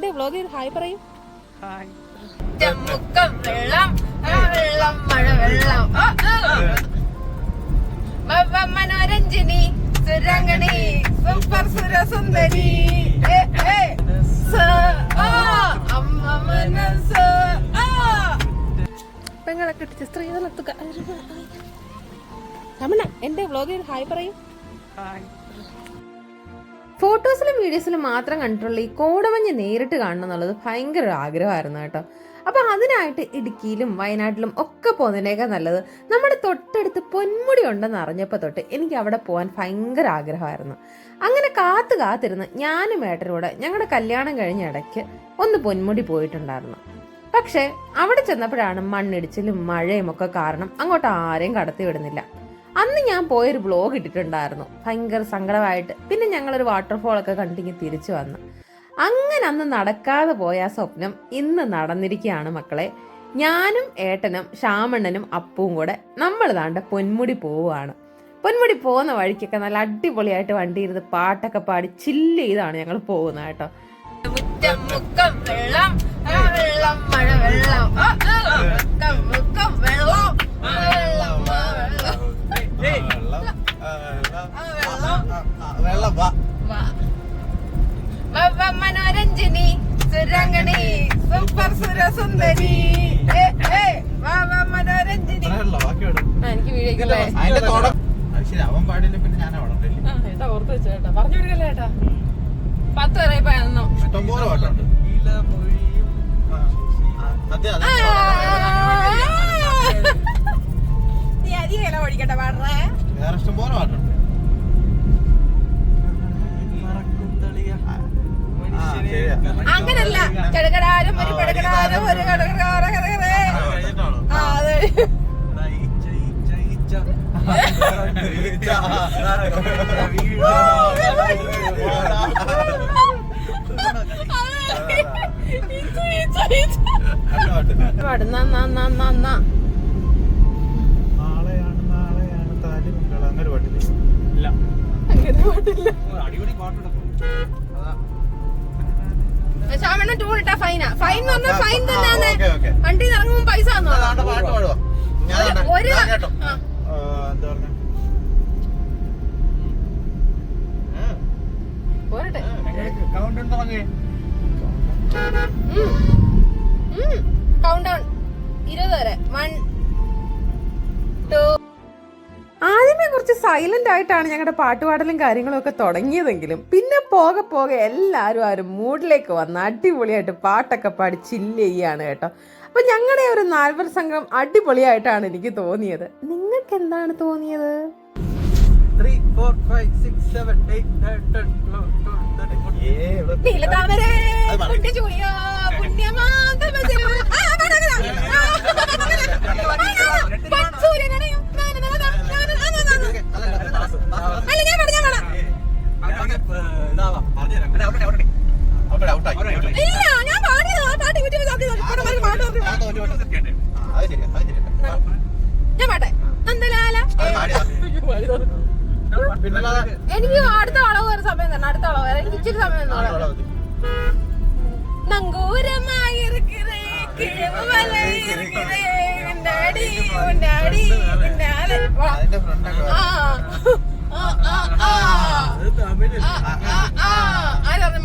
എന്റെ വ്ലോഗിൽ ഹായ് പറയും. മനോരഞ്ജിനി സുരംഗണി സൂപ്പർ സുരസുന്ദരി പെങ്ങളെ കെട്ടിച്ച സ്ത്രീകളെത്തുക. രമണ എന്റെ വ്ലോഗിൽ ഹായ് പറയും. ഫോട്ടോസിലും വീഡിയോസിലും മാത്രം കണ്ടിട്ടുള്ള ഈ കോടമഞ്ഞ് നേരിട്ട് കാണണം എന്നുള്ളത് ഭയങ്കര ഒരു ആഗ്രഹമായിരുന്നു കേട്ടോ. അപ്പൊ അതിനായിട്ട് ഇടുക്കിയിലും വയനാട്ടിലും ഒക്കെ പോകുന്നതിനേക്കാൾ നല്ലത് നമ്മുടെ തൊട്ടടുത്ത് പൊന്മുടി ഉണ്ടെന്ന് അറിഞ്ഞപ്പോൾ തൊട്ട് എനിക്ക് അവിടെ പോകാൻ ഭയങ്കര ആഗ്രഹമായിരുന്നു. അങ്ങനെ കാത്തിരുന്ന് ഞാനും ഏട്ടനൂടെ ഞങ്ങളുടെ കല്യാണം കഴിഞ്ഞ ഇടയ്ക്ക് ഒന്ന് പൊന്മുടി പോയിട്ടുണ്ടായിരുന്നു. പക്ഷെ അവിടെ ചെന്നപ്പോഴാണ് മണ്ണിടിച്ചിലും മഴയും ഒക്കെ കാരണം അങ്ങോട്ട് ആരെയും കടത്തി വിടുന്നില്ല. അന്ന് ഞാൻ പോയൊരു വ്ലോഗ് ഇട്ടിട്ടുണ്ടായിരുന്നു, ഭയങ്കര സങ്കടമായിട്ട്. പിന്നെ ഞങ്ങളൊരു വാട്ടർഫോളൊക്കെ കണ്ടിങ്ങി തിരിച്ചു വന്നു. അങ്ങനെ അന്ന് നടക്കാതെ പോയ ആ സ്വപ്നം ഇന്ന് നടന്നിരിക്കുകയാണ് മക്കളെ. ഞാനും ഏട്ടനും ശ്യാമണ്ണനും അപ്പവും കൂടെ നമ്മൾ താണ്ട പൊന്മുടി പോവുകയാണ്. പൊന്മുടി പോകുന്ന വഴിക്കൊക്കെ നല്ല അടിപൊളിയായിട്ട് വണ്ടി ഇരുന്ന് പാട്ടൊക്കെ പാടി ചില്ല് ചെയ്താണ് ഞങ്ങൾ പോകുന്നത് കേട്ടോ. മനോരഞ്ജിനി സുരംഗണി സൂപ്പർ സുരസുന്ദരി മനോരഞ്ജിനി. എനിക്ക് വീഡിയോ അവൻ പാടില്ല, പിന്നെ ഞാൻ ഏട്ടാ ഓർത്ത് വെച്ചേട്ടാ, പറഞ്ഞു വിടുകല്ലേ ഏട്ടാ. 10 വരെ ഇഷ്ടംപോലെ പാട്ടുണ്ട്. നീ അധികം ഇല ഓടിക്കട്ടെ പാടേ, വേറെ ഇഷ്ടംപോലെ പാട്ടുണ്ട്. അങ്ങനല്ല, കടകടാരും ഒരു പടകടാരും ഒരു ശ്യാമണ്ണൻ ടൂണിട്ടാ ഫൈനാ. ഫൈൻ എന്ന് പറഞ്ഞാൽ ഫൈൻ തന്നെയാണ്. വണ്ടി ഇറങ്ങുമ്പോൾ പൈസ പോരട്ടെ. കൗണ്ട് ഡൗൺ 20 വരെ. 1 2. ആദ്യമേ കുറച്ച് സൈലന്റ് ആയിട്ടാണ് ഞങ്ങളുടെ പാട്ടുപാടലും കാര്യങ്ങളും ഒക്കെ തുടങ്ങിയതെങ്കിലും പിന്നെ പോകെ എല്ലാവരും ആ ഒരു മൂഡിലേക്ക് വന്ന് അടിപൊളിയായിട്ട് പാട്ടൊക്കെ പാടി ചില്ല് ചെയ്യാണ് കേട്ടോ. അപ്പൊ ഞങ്ങളുടെ ഒരു 4 സംഘം അടിപൊളിയായിട്ടാണ് എനിക്ക് തോന്നിയത്. നിങ്ങൾക്ക് എന്താണ് തോന്നിയത്? 3 4 5 6 7 8 9 എനിക്ക് അടുത്ത വളവ് വരെ സമയം തന്നെ. അടുത്ത വളവ് വരെ എനിക്ക് ഇച്ചിരി സമയം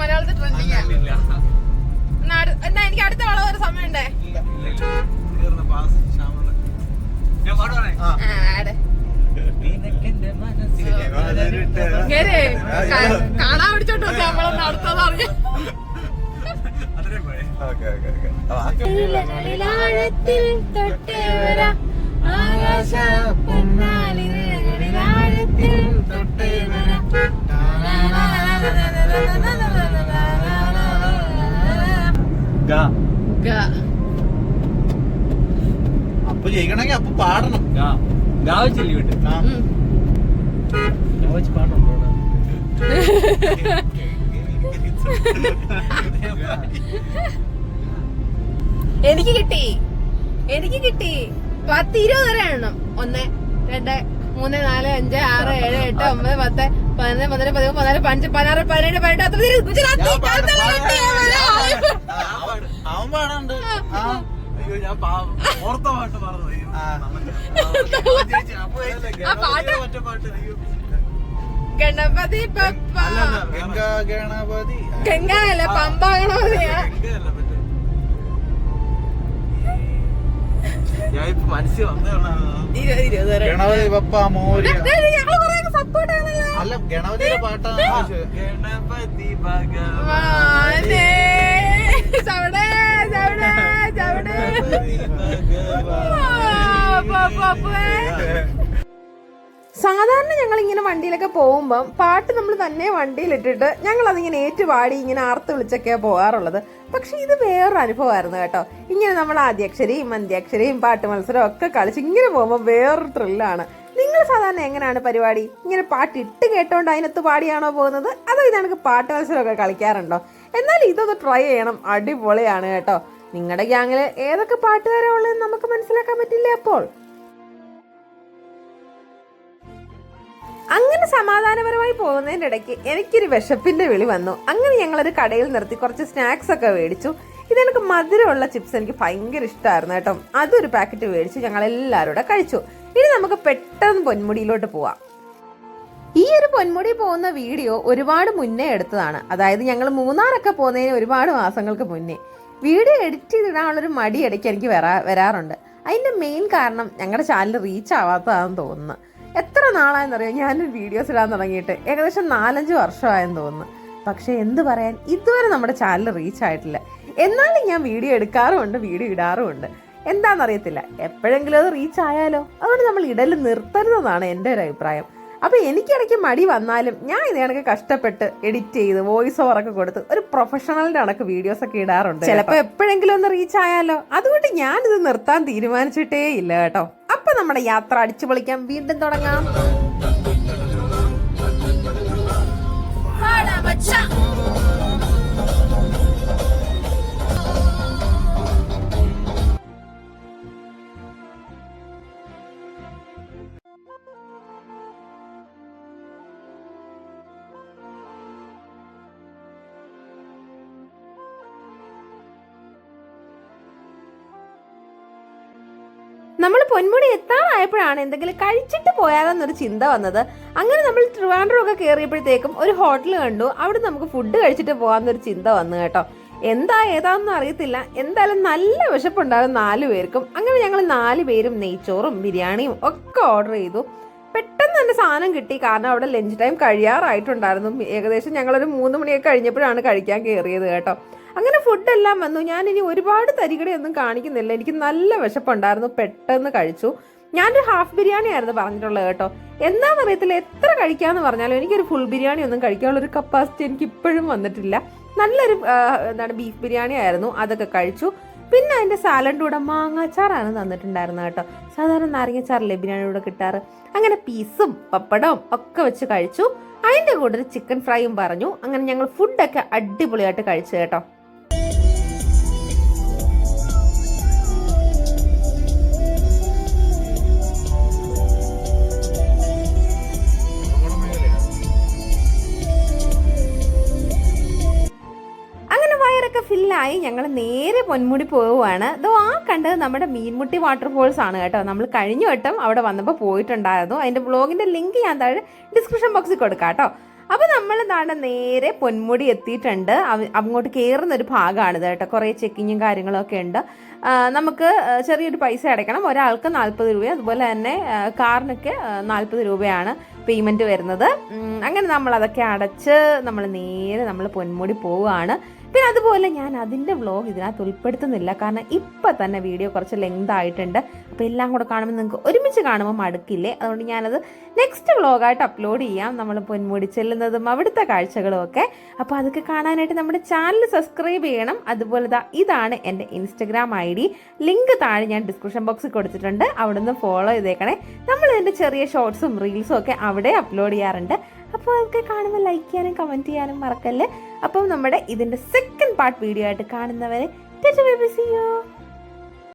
മലയാളത്തിൽ ട്രെൻഡിങ്. എന്നാ എനിക്ക് അടുത്ത വളവ് വരെ സമയം ഉണ്ടേ. കാണാൻ പിടിച്ചോട്ടോ നമ്മളൊന്ന് അടുത്തത് അറിയാം. അപ്പൊ ജയിക്കണമെങ്കിൽ അപ്പൊ പാടണം. എനിക്ക് കിട്ടി 10-20 വരെ എണ്ണം. 1 2 3 4 5 6 7 8 9 10 11 12 13 14 15 16 17 18 19 20 ഓർത്ത പാട്ട് പറഞ്ഞു മറ്റേ പാട്ട് ഗണപതി പപ്പ ഗണപതി ഗംഗ അല്ല പമ്പ ഗണപതിയാ. ഞാൻ ഇപ്പൊ മനസ്സിൽ വന്നതാണ് 20 ഗണപതി പപ്പ മോര്യ. ഞങ്ങള് കുറെ സപ്പോർട്ട് ആണല്ലോ. അല്ല ഗണപതിയുടെ പാട്ടാണ് ഗണപതി ഭഗവാനേ ചവിടെ ചവിടെ ചവിടെ സാധാരണ ഞങ്ങൾ ഇങ്ങനെ വണ്ടിയിലൊക്കെ പോകുമ്പം പാട്ട് നമ്മൾ തന്നെ വണ്ടിയിലിട്ടിട്ട് ഞങ്ങൾ അതിങ്ങനെ ഏറ്റുപാടി ഇങ്ങനെ ആർത്ത് വിളിച്ചൊക്കെയാണ് പോകാറുള്ളത്. പക്ഷെ ഇത് വേറൊരു അനുഭവമായിരുന്നു കേട്ടോ. ഇങ്ങനെ നമ്മൾ ആദ്യാക്ഷരിയും അന്ത്യാക്ഷരിയും പാട്ട് മത്സരം ഒക്കെ കളിച്ച് ഇങ്ങനെ പോകുമ്പോൾ വേറൊരു ത്രില്ലാണ്. നിങ്ങൾ സാധാരണ എങ്ങനെയാണ് പരിപാടി? ഇങ്ങനെ പാട്ടിട്ട് കേട്ടോണ്ട് അതിനകത്ത് പാടിയാണോ പോകുന്നത്, അതോ ഇതാണെങ്കിൽ പാട്ട് മത്സരമൊക്കെ കളിക്കാറുണ്ടോ? എന്നാൽ ഇതൊന്ന് ട്രൈ ചെയ്യണം, അടിപൊളിയാണ് കേട്ടോ. നിങ്ങളുടെ ഗ്യാങ്ങിൽ ഏതൊക്കെ പാട്ടുകാരാ ഉള്ളതെന്ന് നമുക്ക് മനസ്സിലാക്കാൻ പറ്റില്ലേ അപ്പോൾ? അങ്ങനെ സമാധാനപരമായി പോകുന്നതിൻ്റെ ഇടയ്ക്ക് എനിക്കൊരു വിശപ്പിന്റെ വിളി വന്നു. അങ്ങനെ ഞങ്ങളൊരു കടയിൽ നിർത്തി കുറച്ച് സ്നാക്സ് ഒക്കെ മേടിച്ചു. ഇതെനിക്ക് മധുരമുള്ള ചിപ്സ് എനിക്ക് ഭയങ്കര ഇഷ്ടമായിരുന്നു കേട്ടോ. അതൊരു പാക്കറ്റ് മേടിച്ചു ഞങ്ങൾ എല്ലാവരും കൂടെ കഴിച്ചു. ഇനി നമുക്ക് പെട്ടെന്ന് പൊന്മുടിയിലോട്ട് പോവാം. ഈ ഒരു പൊന്മുടി പോകുന്ന വീഡിയോ ഒരുപാട് മുന്നേ എടുത്തതാണ്. അതായത് ഞങ്ങൾ മൂന്നാറൊക്കെ പോകുന്നതിന് ഒരുപാട് മാസങ്ങൾക്ക് മുന്നേ. വീഡിയോ എഡിറ്റ് ചെയ്തിടാനുള്ളൊരു മടി ഇടയ്ക്ക് എനിക്ക് വരാറുണ്ട്. അതിൻ്റെ മെയിൻ കാരണം ഞങ്ങളുടെ ചാനൽ റീച്ച് ആവാത്തതാണെന്ന് തോന്നുന്നു. എത്ര നാളായെന്നറിയാം ഞാനൊരു വീഡിയോസ് ഇടാൻ തുടങ്ങിയിട്ട്? ഏകദേശം 4-5 വർഷമായെന്ന് തോന്നുന്നു. പക്ഷെ എന്ത് പറയാൻ, ഇതുവരെ നമ്മുടെ ചാനൽ റീച്ച് ആയിട്ടില്ല. എന്നാലും ഞാൻ വീഡിയോ എടുക്കാറുമുണ്ട്, വീഡിയോ ഇടാറുമുണ്ട്. എന്താണെന്നറിയത്തില്ല, എപ്പോഴെങ്കിലും അത് റീച്ച് ആയാലോ. അതുകൊണ്ട് നമ്മൾ ഇടൽ നിർത്തരുതെന്നാണ് എൻ്റെ ഒരു അഭിപ്രായം. അപ്പോൾ എനിക്കിടയ്ക്ക് മടി വന്നാലും ഞാൻ ഇതിനൊക്കെ കഷ്ടപ്പെട്ട് എഡിറ്റ് ചെയ്ത് വോയിസ് ഓവറൊക്കെ കൊടുത്ത് ഒരു പ്രൊഫഷണലിൻ്റെ കണക്ക് വീഡിയോസ് ഒക്കെ ഇടാറുണ്ട്. ചിലപ്പോൾ എപ്പോഴെങ്കിലും ഒന്ന് റീച്ച് ആയാലോ. അതുകൊണ്ട് ഞാനിത് നിർത്താൻ തീരുമാനിച്ചിട്ടേ ഇല്ല കേട്ടോ. അപ്പൊ നമ്മുടെ യാത്ര അടിച്ചു പൊളിക്കാൻ വീണ്ടും തുടങ്ങാം. നമ്മൾ പൊന്മുടി എത്താറായപ്പോഴാണ് എന്തെങ്കിലും കഴിച്ചിട്ട് പോയാലെന്നൊരു ചിന്ത വന്നത്. അങ്ങനെ നമ്മൾ ട്രിവാൻഡ്രം ഒക്കെ കയറിയപ്പോഴത്തേക്കും ഒരു ഹോട്ടൽ കണ്ടു. അവിടെ നമുക്ക് ഫുഡ് കഴിച്ചിട്ട് പോകാമെന്നൊരു ചിന്ത വന്നു കേട്ടോ. ഏതാണെന്നും അറിയത്തില്ല. എന്തായാലും നല്ല വിശപ്പുണ്ടാകും 4 പേർക്കും. അങ്ങനെ ഞങ്ങൾ 4 പേരും നെയ്ച്ചോറും ബിരിയാണിയും ഒക്കെ ഓർഡർ ചെയ്തു. പെട്ടെന്ന് തന്നെ സാധനം കിട്ടി. കാരണം അവിടെ ലഞ്ച് ടൈം കഴിയാറായിട്ടുണ്ടായിരുന്നു. ഏകദേശം ഞങ്ങളൊരു 3 മണിയൊക്കെ കഴിഞ്ഞപ്പോഴാണ് കഴിക്കാൻ കയറിയത് കേട്ടോ. അങ്ങനെ ഫുഡെല്ലാം വന്നു. ഞാനിനി ഒരുപാട് തരികടയൊന്നും കാണിക്കുന്നില്ല. എനിക്ക് നല്ല വിശപ്പുണ്ടായിരുന്നു. പെട്ടെന്ന് കഴിച്ചു. ഞാനൊരു ഹാഫ് ബിരിയാണി ആയിരുന്നു പറഞ്ഞിട്ടുള്ളത് കേട്ടോ. എന്താണെന്നറിയത്തില്ല, എത്ര കഴിക്കാമെന്ന് പറഞ്ഞാലും എനിക്കൊരു ഫുൾ ബിരിയാണി ഒന്നും കഴിക്കാനുള്ളൊരു കപ്പാസിറ്റി എനിക്ക് ഇപ്പോഴും വന്നിട്ടില്ല. നല്ലൊരു ബീഫ് ബിരിയാണി ആയിരുന്നു. അതൊക്കെ കഴിച്ചു. പിന്നെ അതിൻ്റെ സാലഡിൻ്റെ കൂടെ മാങ്ങാച്ചാറാണ് തന്നിട്ടുണ്ടായിരുന്നത് കേട്ടോ. സാധാരണ നാരങ്ങച്ചാറല്ലേ ബിരിയാണിയുടെ കൂടെ കിട്ടാറ്. അങ്ങനെ പീസും പപ്പടവും ഒക്കെ വെച്ച് കഴിച്ചു. അതിൻ്റെ കൂടെ ഒരു ചിക്കൻ ഫ്രൈയും പറഞ്ഞു. അങ്ങനെ ഞങ്ങൾ ഫുഡൊക്കെ അടിപൊളിയായിട്ട് കഴിച്ചു കേട്ടോ. ഫില്ലായി ഞങ്ങൾ നേരെ പൊന്മുടി പോവുകയാണ്. അതോ ആ കണ്ടത് നമ്മുടെ മീൻമുട്ടി വാട്ടർഫോൾസ് ആണ് കേട്ടോ. നമ്മൾ കഴിഞ്ഞ വട്ടം അവിടെ വന്നപ്പോൾ പോയിട്ടുണ്ടായിരുന്നു. അതിൻ്റെ ബ്ലോഗിൻ്റെ ലിങ്ക് ഞാൻ താഴെ ഡിസ്ക്രിപ്ഷൻ ബോക്സിൽ കൊടുക്കാം കേട്ടോ. അപ്പോൾ നമ്മൾ നേരെ പൊന്മുടി എത്തിയിട്ടുണ്ട്. അങ്ങോട്ട് കയറുന്നൊരു ഭാഗമാണിത് കേട്ടോ. കുറേ ചെക്കിങ്ങും കാര്യങ്ങളൊക്കെ ഉണ്ട്. നമുക്ക് ചെറിയൊരു പൈസ അടയ്ക്കണം. ഒരാൾക്ക് 40 രൂപ. അതുപോലെ തന്നെ കാറിനൊക്കെ 40 രൂപയാണ് പേയ്മെൻറ്റ് വരുന്നത്. അങ്ങനെ നമ്മളതൊക്കെ അടച്ച് നമ്മൾ പൊന്മുടി പോവുകയാണ്. പിന്നെ അതുപോലെ ഞാൻ അതിൻ്റെ വ്ലോഗ് ഇതിനകത്ത് ഉൾപ്പെടുത്തുന്നില്ല. കാരണം ഇപ്പം തന്നെ വീഡിയോ കുറച്ച് ലെങ്ത് ആയിട്ടുണ്ട്. അപ്പോൾ എല്ലാം കൂടെ കാണുമ്പോൾ നിങ്ങൾക്ക് ഒരുമിച്ച് കാണുമ്പോൾ മടുക്കില്ലേ. അതുകൊണ്ട് ഞാനത് നെക്സ്റ്റ് വ്ലോഗായിട്ട് അപ്ലോഡ് ചെയ്യാം. നമ്മൾ പൊന്മുടി ചെല്ലുന്നതും അവിടുത്തെ കാഴ്ചകളും ഒക്കെ. അപ്പോൾ അതൊക്കെ കാണാനായിട്ട് നമ്മുടെ ചാനൽ സബ്സ്ക്രൈബ് ചെയ്യണം. അതുപോലെ ഇതാണ് എൻ്റെ ഇൻസ്റ്റഗ്രാം ID. ലിങ്ക് താഴെ ഞാൻ ഡിസ്ക്രിപ്ഷൻ ബോക്സിൽ കൊടുത്തിട്ടുണ്ട്. അവിടെ നിന്ന് ഫോളോ ചെയ്തേക്കണേ. നമ്മൾ ഇതിൻ്റെ ചെറിയ ഷോർട്സും റീൽസും ഒക്കെ അവിടെ അപ്ലോഡ് ചെയ്യാറുണ്ട്. അപ്പോൾ അതൊക്കെ കാണുമ്പോൾ ലൈക്ക് ചെയ്യാനും കമൻറ്റ് ചെയ്യാനും മറക്കല്ലേ. അപ്പം നമ്മുടെ ഇതിൻ്റെ സെക്കൻഡ് പാർട്ട് വീഡിയോ ആയിട്ട് കാണുന്നവരെ